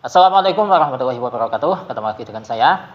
Assalamualaikum warahmatullahi wabarakatuh. Ketemu lagi dengan saya.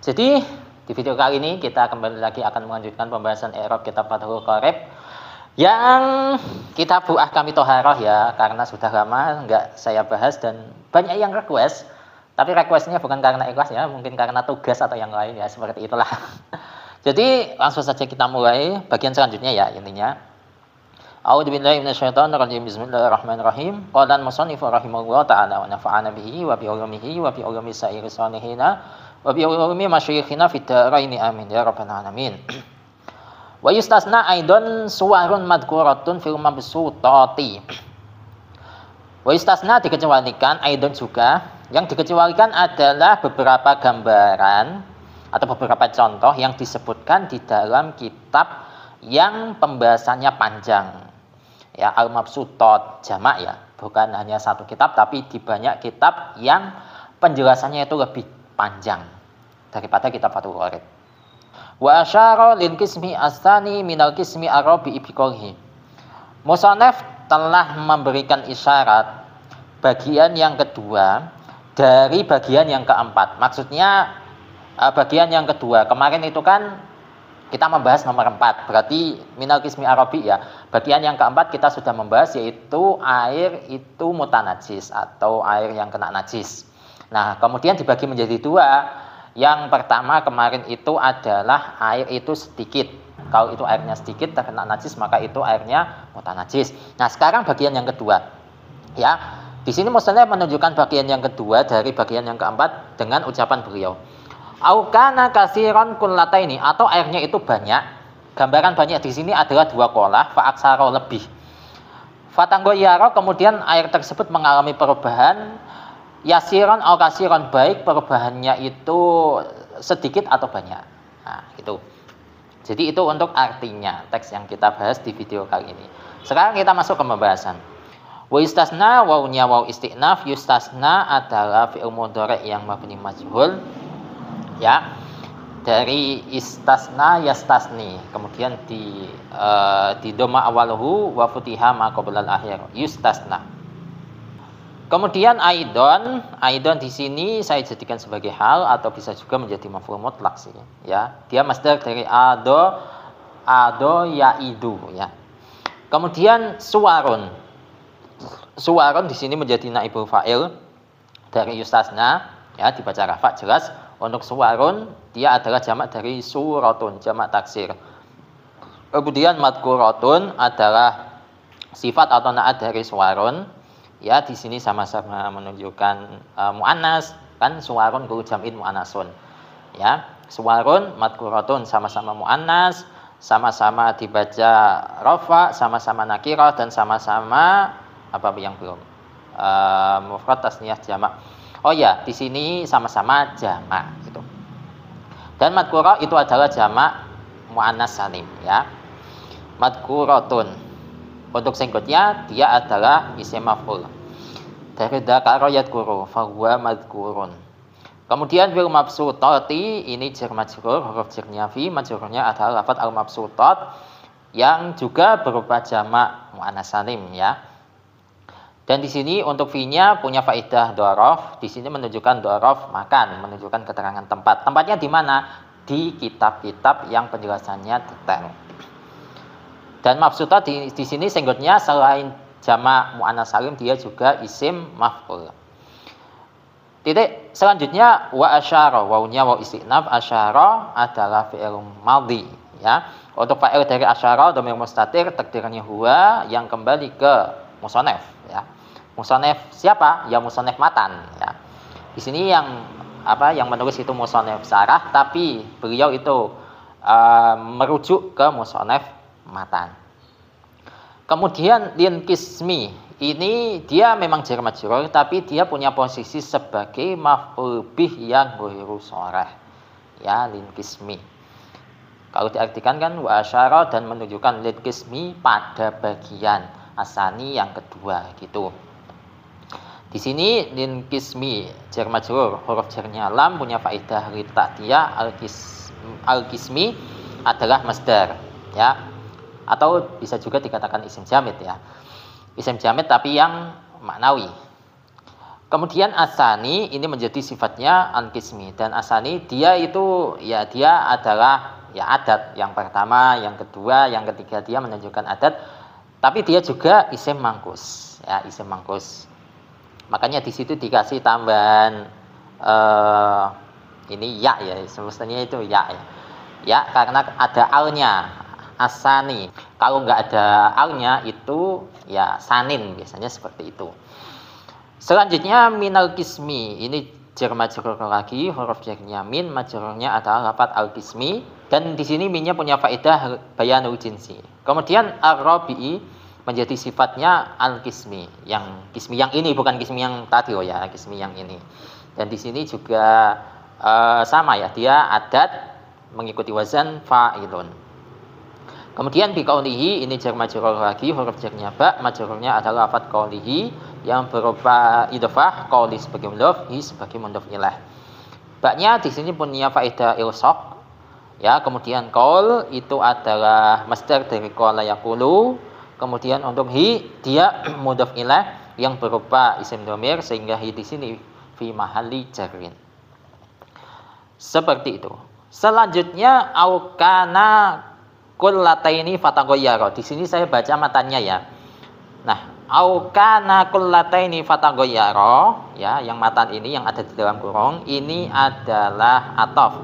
Jadi di video kali ini kita kembali lagi akan melanjutkan pembahasan i'rab kitab Fathul Qorib yang kitab Ahkami Thoharoh ya, karena sudah lama nggak saya bahas dan banyak yang request. Tapi requestnya bukan karena ikhlas ya, mungkin karena tugas atau yang lain ya, seperti itulah. Jadi langsung saja kita mulai bagian selanjutnya ya intinya. A'udzubillahi minasyaitonirrajim. Bismillahirrahmanirrahim. Qala al-musannifu rahimahullah ta'ala wa nafa'ana bihi wa bi ulumihi wa bi ulumi sa'iri salihina wa bi ulumi masyayikhina fid dharaini amin ya rabbal alamin. Wa yustasna aidan suwarun madhkuratun fil mabsutati. Wa yustasna dikecualikan aidan juga, yang dikecualikan adalah beberapa gambaran atau beberapa contoh yang disebutkan di dalam kitab yang pembahasannya panjang. Ya, al-mabsutat jamak ya, bukan hanya satu kitab tapi di banyak kitab yang penjelasannya itu lebih panjang daripada kitab Fathul Qorib. Wa asyara lil qismi asani minal qismi arabi ibiqolhi. Musannaf telah memberikan isyarat bagian yang kedua dari bagian yang keempat. Maksudnya bagian yang kedua kemarin itu kan kita membahas nomor 4, berarti minal qismi arabi ya. Bagian yang keempat kita sudah membahas, yaitu air itu mutanajis atau air yang kena najis. Nah, kemudian dibagi menjadi dua. Yang pertama kemarin itu adalah air itu sedikit. Kalau itu airnya sedikit terkena najis, maka itu airnya mutanajis. Nah, sekarang bagian yang kedua. Ya, di sini maksudnya menunjukkan bagian yang kedua dari bagian yang keempat dengan ucapan beliau. Aukana kasiron kullataini, atau airnya itu banyak. Gambaran banyak di sini adalah dua kolah, fa'aksaro lebih. Fatanggoyaro, kemudian air tersebut mengalami perubahan. Yasiron au kasiron, baik perubahannya itu sedikit atau banyak. Nah, itu. Jadi itu untuk artinya teks yang kita bahas di video kali ini. Sekarang kita masuk ke pembahasan. Wa istasna wawunya waw istiqnaf. Yustasna adalah fi'il mudhari' yang mabni majhul. Ya, dari istasna yastasni, kemudian di doma awaluhu wa futiha ma qablal akhir, yustasna. Kemudian aidon di sini saya jadikan sebagai hal atau bisa juga menjadi maf'ul mutlaq sih ya. Dia masdar dari ado yaidu ya. Kemudian suwarun di sini menjadi naibul fa'il dari yustasna ya, dibaca rafa jelas. Untuk suwarun dia adalah jamak dari suratun, jamak taksir. Kemudian madkuratun adalah sifat atau na'at dari suwarun. Ya, di sini sama-sama menunjukkan muannas, kan suwarun guru jam'in muannasun. Ya, suwarun, madkuratun sama-sama muannas, sama-sama dibaca rafa, sama-sama nakirah dan sama-sama apa yang belum? Mufrad tasniyah jamak. Oh ya, di sini sama-sama jamak gitu. Dan madkurah itu adalah jamak muannas salim ya. Madkuratun. Untuk singkatnya dia adalah isim maf'ul. Dari dzakara yadhkuru fa huwa madhkurun. Kemudian fil mabsutati ini jar majrur, huruf jarnya fi, majrurnya adalah lafaz al mabsutat yang juga berupa jamak muannas salim ya. Dan di sini untuk fi-nya punya faedah dhorof. Di sini menunjukkan dhorof makan, menunjukkan keterangan tempat. Tempatnya di mana? Di kitab-kitab yang penjelasannya detail. Dan mabsutat di sini senggotnya selain jamak muannas salim dia juga isim maf'ul. Titik selanjutnya wa asyara, wawunya waw istiqnaf, asyara adalah fi'il madhi ya. Untuk fa'il dari asyara dhamir mustatir takdirnya huwa yang kembali ke musannaf ya. Musannaf siapa? Ya musannaf matan ya. Di sini yang menulis itu musannaf sarah, tapi beliau itu merujuk ke musannaf matan. Kemudian lin qismi ini dia memang jar majrur tapi dia punya posisi sebagai maf'ul bih yang ghairu sharah. Ya, lin qismi. Kalau diartikan kan wa asyara dan menunjukkan lin qismi pada bagian asani yang kedua gitu. Di sini lin qismi jar majrur, huruf jarnya lam punya faedah lita'diyah, al-qismi adalah masdar ya. Atau bisa juga dikatakan isim jamid ya. Isim jamid tapi yang maknawi. Kemudian asani ini menjadi sifatnya al-qismi, dan asani dia itu ya dia adalah ya adat. Yang pertama, yang kedua, yang ketiga dia menunjukkan adat, tapi dia juga isim mangkus, ya isim mangkus. Makanya di situ dikasih tambahan ini ya, semestinya itu ya. Ya karena ada alnya, asani. Kalau nggak ada alnya itu ya sanin, biasanya seperti itu. Selanjutnya minal qismi, ini jar majrur lagi, huruf jarnya min, majrurnya adalah lafaz al-qismi, dan di sini minnya punya faedah bayanul jinsi. Kemudian ar-rabi'i menjadi sifatnya al-qismi, yang qismi yang ini, bukan qismi yang tadi ya, qismi yang ini. Dan di sini juga sama ya, dia adat mengikuti wazan fa'ilun. Kemudian biqaulihi, ini jar majrur lagi, huruf jarnya ba, majrurnya adalah lafaz qaulihi yang berupa idhofah, qauli sebagai mudhof, hi sebagai mudhof ilaih. Baknya di sini punya faedah ilsaq. Ya, kemudian qaul itu adalah masdar dari qala yaqulu. Kemudian untuk hi dia mudhof ilaih yang berupa isim dhamir, sehingga hi di sini fi mahalli jarrin. Seperti itu. Selanjutnya au kana kullataini fataghayyara. Di sini saya baca matanya ya. Nah, au kana kullataini fataghayyara, ya, yang matan ini yang ada di dalam kurung ini adalah ataf.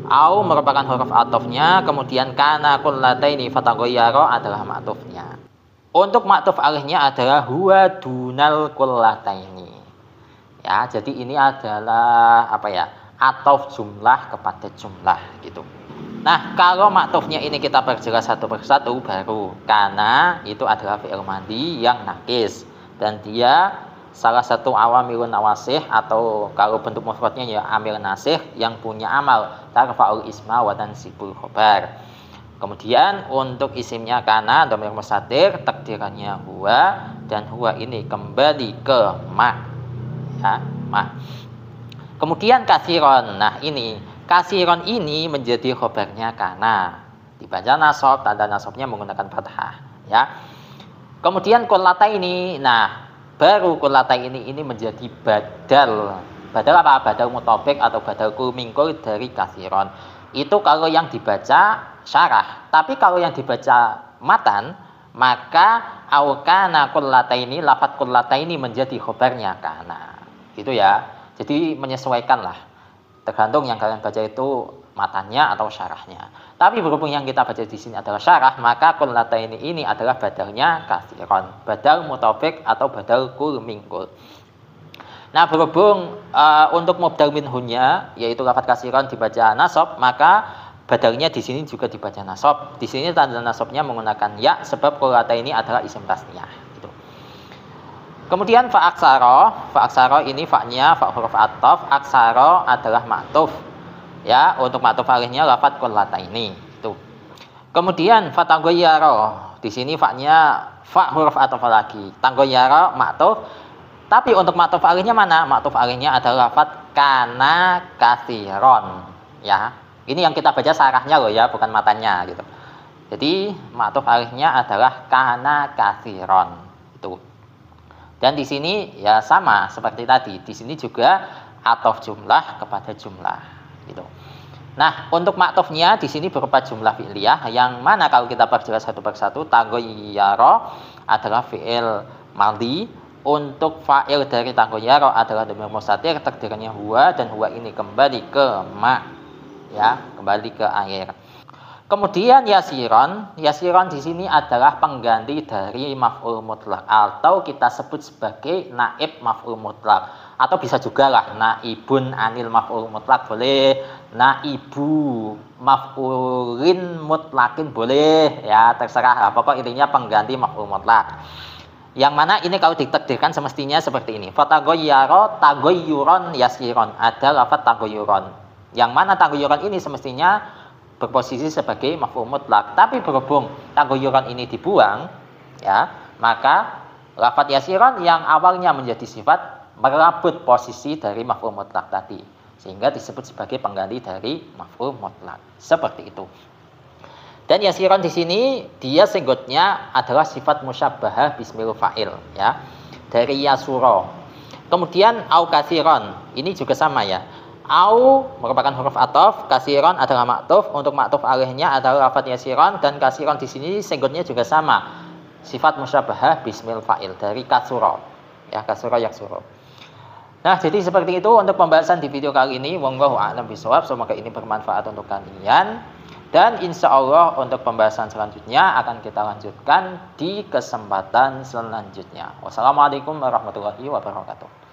Au merupakan huruf atofnya, kemudian kana kullataini fataghayyara adalah ma'tufnya. Untuk ma'tuf alihnya adalah huwa dunal kullataini. Ya, jadi ini adalah apa ya? Ataf jumlah kepada jumlah gitu. Nah, kalau maktufnya ini kita perjelas satu persatu baru. Karena itu adalah fi'il madhi yang nakis, dan dia salah satu awamilun nawasih, atau kalau bentuk mufradnya ya amil nasih, yang punya amal tarfa'ul isma wa tansibul khobar. Kemudian untuk isimnya kana dhamir mustatir, takdirannya huwa, dan huwa ini kembali ke ma. Ya, ma. Kemudian kasiron. Nah, ini kasiron ini menjadi khobarnya kana, dibaca nasab, tanda nasabnya menggunakan fathah, ya. Kemudian kullata ini, nah baru kullata ini menjadi badal. Badal apa? Badal mutobik atau badal kulmingkul dari kasiron. Itu kalau yang dibaca syarah. Tapi kalau yang dibaca matan, maka au kana kullata ini, lafaz kullata ini menjadi khobarnya kana. Gitu ya. Jadi menyesuaikan lah, tergantung yang kalian baca itu matanya atau syarahnya. Tapi berhubung yang kita baca di sini adalah syarah, maka kullata ini adalah badalnya kasiron, badal mutobik atau badal kul mingkul. Nah, berhubung untuk mubdal minhunya, yaitu lafaz kasiron dibaca nasab, maka badalnya di sini juga dibaca nasab. Di sini tanda nasabnya menggunakan ya, sebab kullata ini adalah isim tasniyah. Kemudian fa'aksaro ini fa'nya fa huruf ataf, aksaro adalah ma'tuf. Ya, untuk ma'tuf alihnya lafaz kullata ini. Itu. Kemudian fataghayyara. Di sini fa'nya fa huruf ataf lagi. Taghayyara ma'tuf. Tapi untuk ma'tuf alihnya mana? Ma'tuf alihnya adalah lafaz kana kasiron. Ya. Ini yang kita baca sarahnya loh ya, bukan matanya gitu. Jadi ma'tuf alihnya adalah kana kasiron. Itu. Dan di sini ya sama seperti tadi. Di sini juga ataf jumlah kepada jumlah gitu. Nah, untuk maktufnya di sini berupa jumlah fi'liyah, yang mana kalau kita perjelas satu persatu, taghayyara adalah fi'il madhi. Untuk fa'il dari taghayyara adalah dhamir mustatir, takdirnya huwa, dan huwa ini kembali ke ma, ya, kembali ke air. Kemudian yasiron di sini adalah pengganti dari maf'ul mutlak, atau kita sebut sebagai naib maf'ul mutlak, atau bisa juga lah naibun anil maf'ul mutlak boleh, naibu maf'ulin mutlakin boleh, ya terserah lah. Pokok intinya pengganti maf'ul mutlak. Yang mana ini kalau ditakdirkan semestinya seperti ini. Fataghayyara taghayyuron yasiron, ada lafaz taghayyuron. Yang mana taghayyuron ini semestinya berposisi sebagai maf'ul mutlak, tapi berhubung taghayyuran ini dibuang, ya, maka lafaz yasiron yang awalnya menjadi sifat merabut posisi dari maf'ul mutlak tadi, sehingga disebut sebagai pengganti dari maf'ul mutlak. Seperti itu. Dan yasiron di sini dia singgotnya adalah sifat musyabbahah bismil fa'il, ya, dari yasuro. Kemudian au kasiron, ini juga sama ya. Au merupakan huruf ataf, kasiron adalah maktuf, untuk maktuf alihnya adalah lafadz yasiron, dan kasiron di sini senggotnya juga sama. Sifat musyabahah bismil fa'il dari kasuro. Ya, kasuro yaksuro. Nah, jadi seperti itu untuk pembahasan di video kali ini. Wallahu a'lam bishawab. Semoga ini bermanfaat untuk kalian. Dan insya Allah untuk pembahasan selanjutnya akan kita lanjutkan di kesempatan selanjutnya. Wassalamualaikum warahmatullahi wabarakatuh.